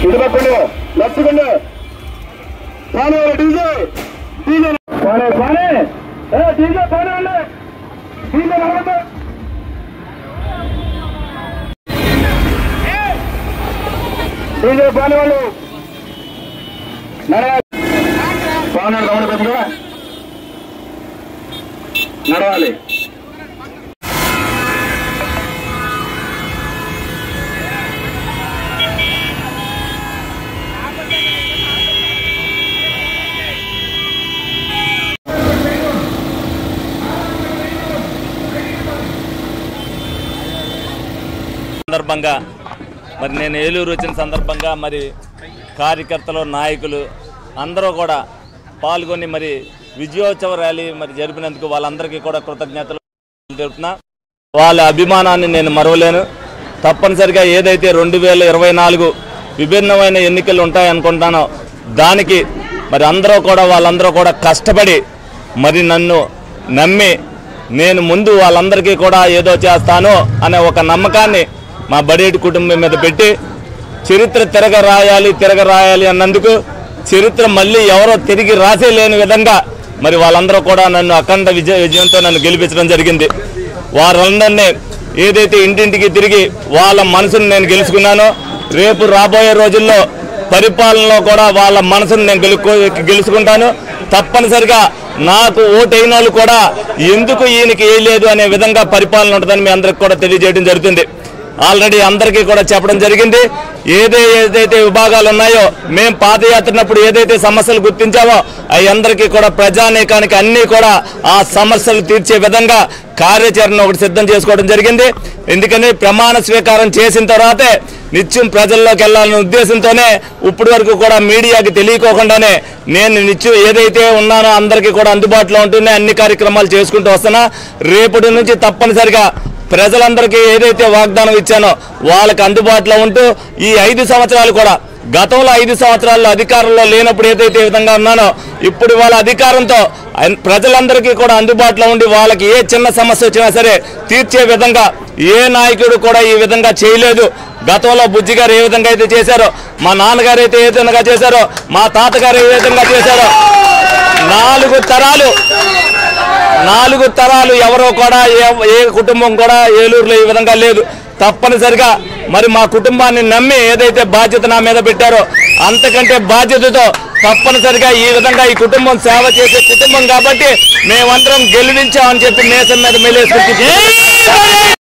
ఇటుపక్కనే లెఫ్ట్కుండే పానే DJ DJ పానే పానే DJ పానే ఉండే DJ నడవద్దు DJ పానే వాళ్ళు పానే గమన పెద్దగా నడవాలి. సందర్భంగా మరి నేను ఏలూరు వచ్చిన సందర్భంగా మరి కార్యకర్తలు నాయకులు అందరూ కూడా పాల్గొని మరి విజయోత్సవ ర్యాలీ మరి జరిపినందుకు వాళ్ళందరికీ కూడా కృతజ్ఞతలు తెలుపుతున్నా. వాళ్ళ అభిమానాన్ని నేను మరవలేను. తప్పనిసరిగా ఏదైతే 2024 విభిన్నమైన ఎన్నికలు ఉంటాయనుకుంటానో దానికి మరి వాళ్ళందరూ కూడా కష్టపడి మరి నన్ను నమ్మి నేను ముందు వాళ్ళందరికీ కూడా ఏదో చేస్తాను అనే ఒక నమ్మకాన్ని మా బడేటి కుటుంబం మీద పెట్టి చరిత్ర తిరగరాయాలి అన్నందుకు చరిత్ర మళ్ళీ ఎవరో తిరిగి రాసేలేని విధంగా మరి వాళ్ళందరూ కూడా నన్ను అఖండ విజయంతో నన్ను గెలిపించడం జరిగింది. వారందరినీ ఏదైతే ఇంటింటికి తిరిగి వాళ్ళ మనసును నేను గెలుచుకున్నానో రేపు రాబోయే రోజుల్లో పరిపాలనలో కూడా వాళ్ళ మనసును నేను గెలుచుకుంటాను. తప్పనిసరిగా నాకు ఓటైన వాళ్ళు కూడా ఎందుకు ఈయనకి వేయలేదు అనే విధంగా పరిపాలన ఉంటుందని మీ అందరికి కూడా తెలియజేయడం జరుగుతుంది. ఆల్రెడీ అందరికీ కూడా చెప్పడం జరిగింది. ఏదైతే విభాగాలు ఉన్నాయో మేము పాదయాత్రనప్పుడు ఏదైతే సమస్యలు గుర్తించామో అవి అందరికీ కూడా ప్రజానీకానికి అన్నీ కూడా ఆ సమస్యలు తీర్చే విధంగా కార్యాచరణ ఒకటి సిద్ధం చేసుకోవడం జరిగింది. ఎందుకని ప్రమాణ స్వీకారం చేసిన తర్వాతే నిత్యం ప్రజల్లోకి వెళ్ళాలనే ఉద్దేశంతోనే ఇప్పటి వరకు కూడా మీడియాకి తెలియకోకుండానే నేను నిత్యం ఏదైతే ఉన్నానో అందరికీ కూడా అందుబాటులో ఉంటూనే అన్ని కార్యక్రమాలు చేసుకుంటూ వస్తున్నా. రేపటి నుంచి తప్పనిసరిగా ప్రజలందరికీ ఏదైతే వాగ్దానం ఇచ్చానో వాళ్ళకి అందుబాటులో ఉంటూ ఈ 5 సంవత్సరాలు కూడా గతంలో 5 సంవత్సరాల్లో అధికారంలో లేనప్పుడు ఏదైతే విధంగా ఉన్నానో ఇప్పుడు వాళ్ళ అధికారంతో ప్రజలందరికీ కూడా అందుబాటులో ఉండి వాళ్ళకి ఏ చిన్న సమస్య వచ్చినా సరే తీర్చే విధంగా ఏ నాయకుడు కూడా ఈ విధంగా చేయలేదు. గతంలో బుజ్జి గారు ఏ విధంగా అయితే చేశారో, మా నాన్నగారు అయితే ఏ విధంగా చేశారో, మా తాతగారు ఏ విధంగా చేశారో 4 తరాలు ఎవరో కూడా ఏ కుటుంబం కూడా ఏలూరులో ఈ విధంగా లేదు. తప్పనిసరిగా మరి మా కుటుంబాన్ని నమ్మి ఏదైతే బాధ్యత నా మీద పెట్టారో అంతకంటే బాధ్యతతో తప్పనిసరిగా ఈ విధంగా ఈ కుటుంబం సేవ చేసే కుటుంబం కాబట్టి మేమందరం గెలిపించామని చెప్పి మేసం మీద మెలేసుకుంటే